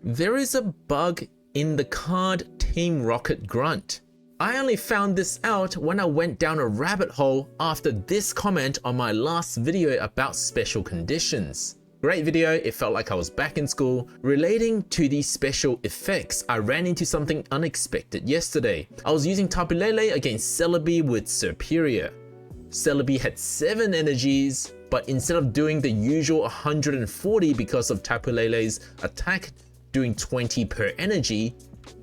There is a bug in the card Team Rocket Grunt. I only found this out when I went down a rabbit hole after this comment on my last video about special conditions. Great video, it felt like I was back in school. Relating to these special effects, I ran into something unexpected yesterday. I was using Tapu Lele against Celebi with Superior. Celebi had 7 energies, but instead of doing the usual 140 because of Tapu Lele's attack doing 20 per energy,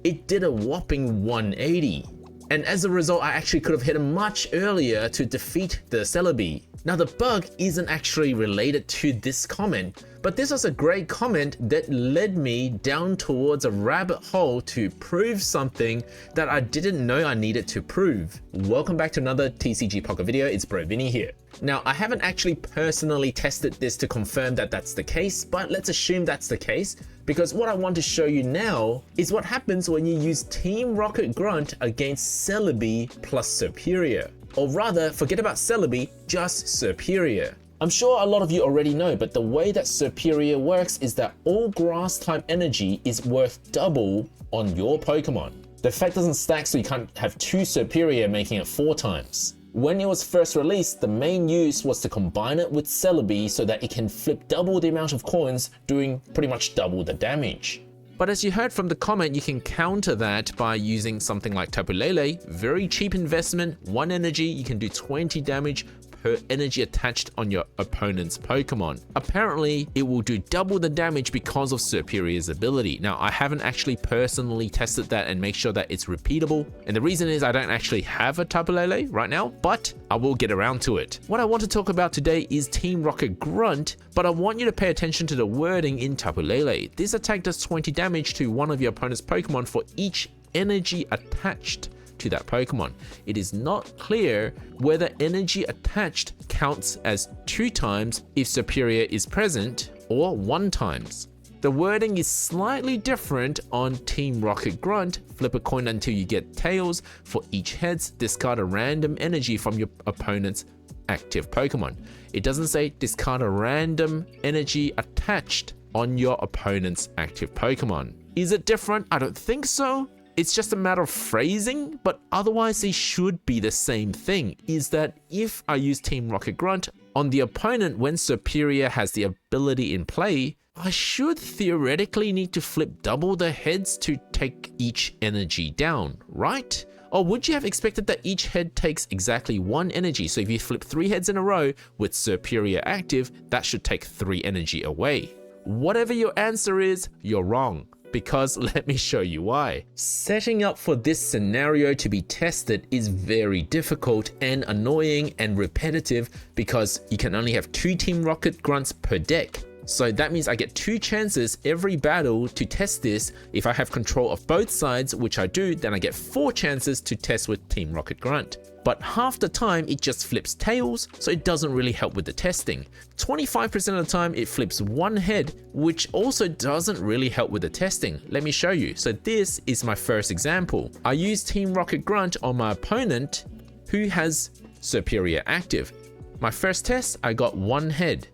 it did a whopping 180. And as a result, I actually could have hit him much earlier to defeat the Celebi. Now the bug isn't actually related to this comment, but this was a great comment that led me down towards a rabbit hole to prove something that I didn't know I needed to prove. Welcome back to another TCG Pocket video, it's Bro Vinny here. Now I haven't actually personally tested this to confirm that that's the case, but let's assume that's the case, because what I want to show you now is what happens when you use Team Rocket Grunt against Celebi plus Superior. Or rather, forget about Celebi, just Superior. I'm sure a lot of you already know, but the way that Superior works is that all grass type energy is worth double on your Pokemon. The effect doesn't stack, so you can't have 2 Superior making it 4 times. When it was first released, the main use was to combine it with Celebi so that it can flip double the amount of coins, doing pretty much double the damage. But as you heard from the comment, you can counter that by using something like Tapu Lele. Very cheap investment, 1 energy, you can do 20 damage per energy attached on your opponent's Pokemon. Apparently, it will do double the damage because of Superior's ability. Now, I haven't actually personally tested that and make sure that it's repeatable. And the reason is I don't actually have a Tapu Lele right now, but I will get around to it. What I want to talk about today is Team Rocket Grunt, but I want you to pay attention to the wording in Tapu Lele. This attack does 20 damage to one of your opponent's Pokemon for each energy attached to that Pokemon. It is not clear whether energy attached counts as 2 times if Superior is present or 1 times. The wording is slightly different on Team Rocket Grunt. Flip a coin until you get tails. For each heads, discard a random energy from your opponent's active Pokemon. It doesn't say discard a random energy attached on your opponent's active Pokemon. Is it different? I don't think so. It's just a matter of phrasing, but otherwise they should be the same thing. Is that if I use Team Rocket Grunt on the opponent when Superior has the ability in play, I should theoretically need to flip double the heads to take each energy down, right? Or would you have expected that each head takes exactly 1 energy? So if you flip 3 heads in a row with Superior active, that should take 3 energy away. Whatever your answer is, you're wrong. Because let me show you why. Setting up for this scenario to be tested is very difficult and annoying and repetitive because you can only have 2 Team Rocket Grunts per deck. So that means I get 2 chances every battle to test this. If I have control of both sides, which I do, then I get 4 chances to test with Team Rocket Grunt. But half the time it just flips tails, so it doesn't really help with the testing. 25% of the time it flips 1 head, which also doesn't really help with the testing. Let me show you. So this is my first example. I use Team Rocket Grunt on my opponent who has Superior active. My first test, I got 1 head.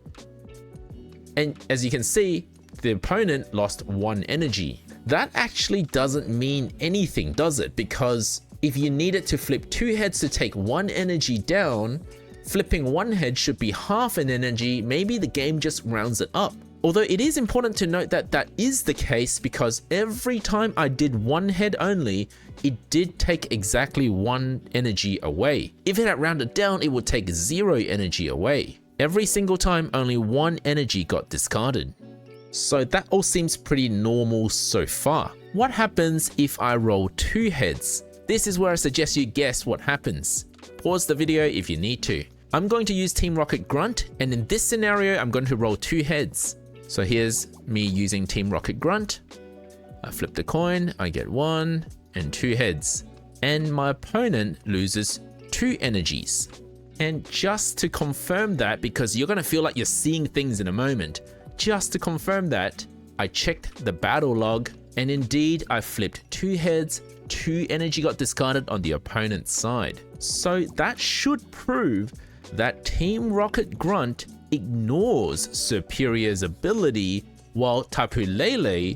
And as you can see, the opponent lost 1 energy. That actually doesn't mean anything, does it? Because if you needed to flip 2 heads to take 1 energy down, flipping 1 head should be half an energy. Maybe the game just rounds it up. Although it is important to note that that is the case because every time I did 1 head only, it did take exactly 1 energy away. If it had rounded down, it would take 0 energy away. Every single time, only 1 energy got discarded. So that all seems pretty normal so far. What happens if I roll 2 heads? This is where I suggest you guess what happens. Pause the video if you need to. I'm going to use Team Rocket Grunt, and in this scenario, I'm going to roll 2 heads. So here's me using Team Rocket Grunt. I flip the coin, I get 1 and 2 heads. And my opponent loses 2 energies. And just to confirm that, because you're going to feel like you're seeing things in a moment, just to confirm that, I checked the battle log, and indeed I flipped 2 heads, 2 energy got discarded on the opponent's side. So that should prove that Team Rocket Grunt ignores Superior's ability, while Tapu Lele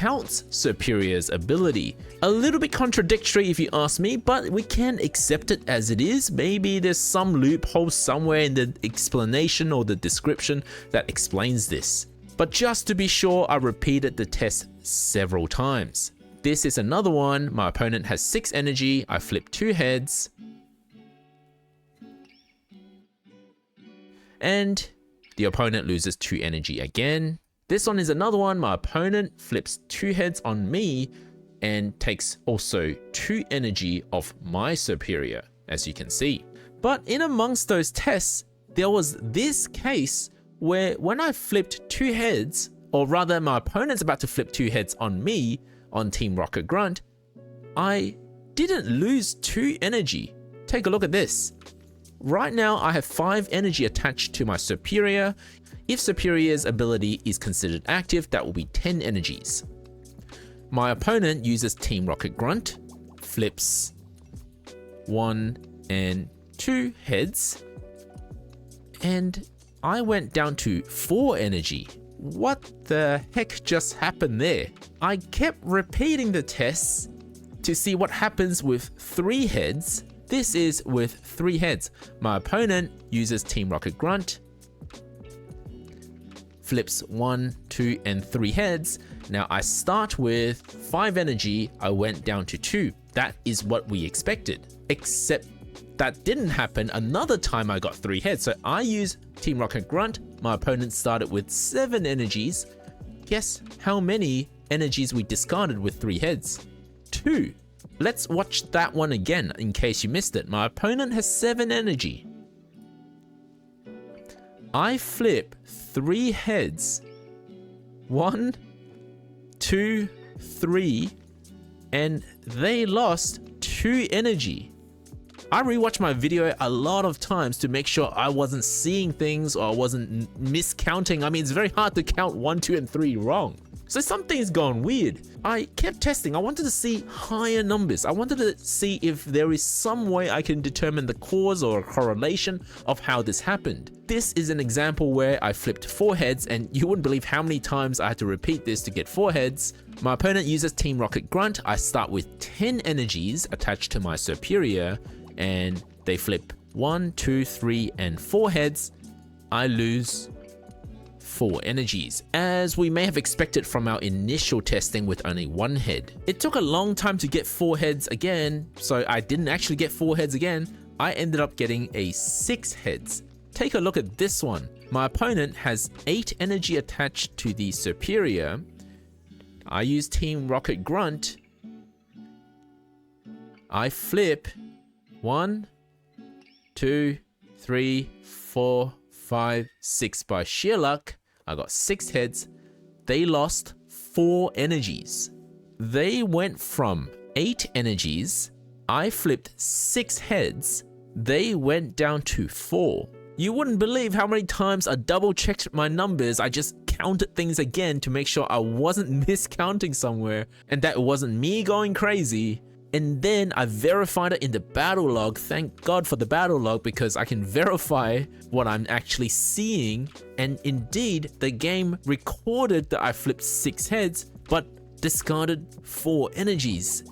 counts Superior's ability. A little bit contradictory if you ask me, but we can accept it as it is. Maybe there's some loophole somewhere in the explanation or the description that explains this. But just to be sure, I repeated the test several times. This is another one. My opponent has 6 energy. I flip 2 heads. And the opponent loses 2 energy again. This one is another one. My opponent flips 2 heads on me and takes also 2 energy of my superior, as you can see. But in amongst those tests, there was this case where when I flipped 2 heads, or rather my opponent's about to flip 2 heads on me, on Team Rocket Grunt, I didn't lose 2 energy. Take a look at this. Right now I have 5 energy attached to my superior. If superior's ability is considered active, that will be 10 energies. My opponent uses Team Rocket Grunt, flips 1 and 2 heads, and I went down to 4 energy. What the heck just happened there? I kept repeating the tests to see what happens with 3 heads. This is with 3 heads. My opponent uses Team Rocket Grunt, flips 1, 2, and 3 heads. Now I start with 5 energy, I went down to 2. That is what we expected. Except that didn't happen another time I got 3 heads. So I used Team Rocket Grunt, my opponent started with 7 energies. Guess how many energies we discarded with 3 heads? 2. Let's watch that one again in case you missed it. My opponent has 7 energy. I flip 3 heads. 1, 2, 3, and they lost 2 energy. I rewatched my video a lot of times to make sure I wasn't seeing things or I wasn't miscounting. I mean, it's very hard to count 1, 2, and 3 wrong. So something's gone weird. I kept testing. I wanted to see higher numbers. I wanted to see if there is some way I can determine the cause or a correlation of how this happened. This is an example where I flipped 4 heads, and you wouldn't believe how many times I had to repeat this to get 4 heads. My opponent uses Team Rocket Grunt. I start with 10 energies attached to my superior, and they flip 1, 2, 3, and 4 heads. I lose 4 energies, as we may have expected from our initial testing with only 1 head. It took a long time to get 4 heads again, so I didn't actually get 4 heads again. I ended up getting a 6 heads. Take a look at this one. My opponent has 8 energy attached to the superior. I use Team Rocket Grunt. I flip 1, 2, 3, 4, 5, 6 by sheer luck. I got 6 heads. They lost 4 energies. They went from 8 energies. I flipped 6 heads. They went down to 4. You wouldn't believe how many times I double checked my numbers. I just counted things again to make sure I wasn't miscounting somewhere and that it wasn't me going crazy. And then I verified it in the battle log. Thank God for the battle log, because I can verify what I'm actually seeing. And indeed, the game recorded that I flipped 6 heads, but discarded 4 energies.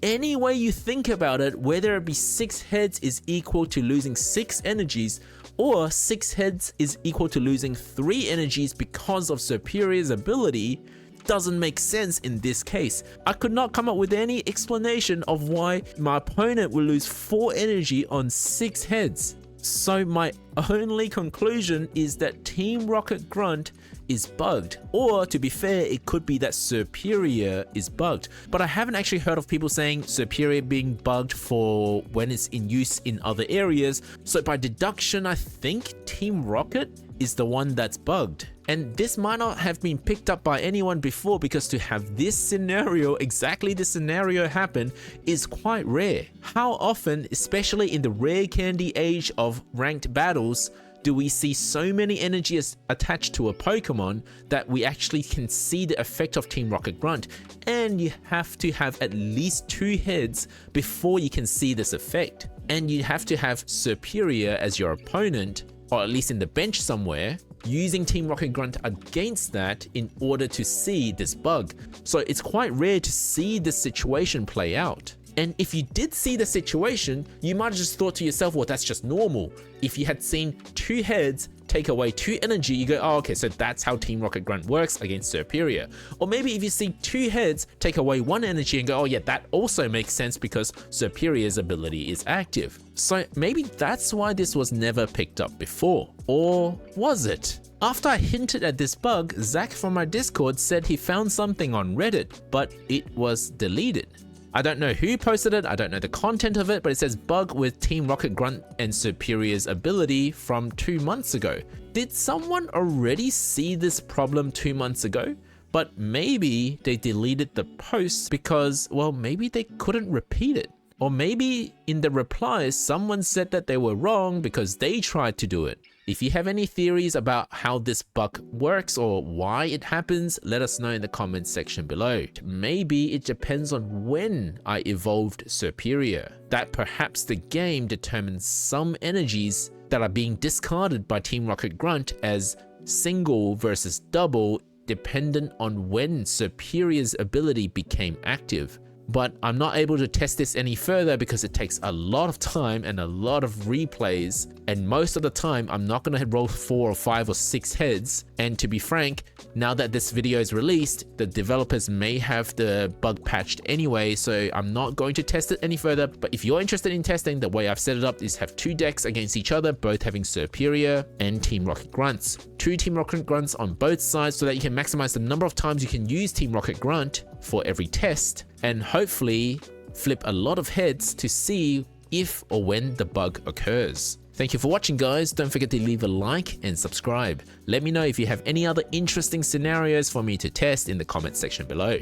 Any way you think about it, whether it be 6 heads is equal to losing 6 energies, or 6 heads is equal to losing 3 energies because of superior's ability, doesn't make sense in this case. I could not come up with any explanation of why my opponent will lose 4 energy on 6 heads. So my only conclusion is that Team Rocket Grunt is bugged, or to be fair, it could be that superior is bugged. But I haven't actually heard of people saying superior being bugged for when it's in use in other areas. So by deduction, I think Team Rocket is the one that's bugged. And this might not have been picked up by anyone before, because to have this scenario, exactly this scenario happen, is quite rare. How often, especially in the rare candy age of ranked battles, do we see so many energies attached to a Pokemon that we actually can see the effect of Team Rocket Grunt? And you have to have at least 2 heads before you can see this effect. And you have to have superior as your opponent, or at least in the bench somewhere, using Team Rocket Grunt against that in order to see this bug. So it's quite rare to see this situation play out. And if you did see the situation, you might have just thought to yourself, well, that's just normal. If you had seen 2 heads take away 2 energy, you go, oh, okay, so that's how Team Rocket Grunt works against Superior. Or maybe if you see 2 heads take away 1 energy and go, oh yeah, that also makes sense because Superior's ability is active. So maybe that's why this was never picked up before. Or was it? After I hinted at this bug, Zach from my Discord said he found something on Reddit, but it was deleted. I don't know who posted it, I don't know the content of it, but it says bug with Team Rocket Grunt and Superior's ability from 2 months ago. Did someone already see this problem 2 months ago? But maybe they deleted the post because, well, maybe they couldn't repeat it. Or maybe in the replies, someone said that they were wrong because they tried to do it. If you have any theories about how this bug works or why it happens, let us know in the comments section below. Maybe it depends on when I evolved Superior, that perhaps the game determines some energies that are being discarded by Team Rocket Grunt as single versus double, dependent on when Superior's ability became active. But I'm not able to test this any further because it takes a lot of time and a lot of replays, and most of the time I'm not going to roll 4 or 5 or 6 heads. And to be frank, now that this video is released, the developers may have the bug patched anyway, so I'm not going to test it any further. But if you're interested in testing, the way I've set it up is have 2 decks against each other, both having Superior and Team Rocket Grunts. 2 Team Rocket Grunts on both sides so that you can maximize the number of times you can use Team Rocket Grunt for every test, and hopefully flip a lot of heads to see if or when the bug occurs. Thank you for watching, guys. Don't forget to leave a like and subscribe. Let me know if you have any other interesting scenarios for me to test in the comment section below.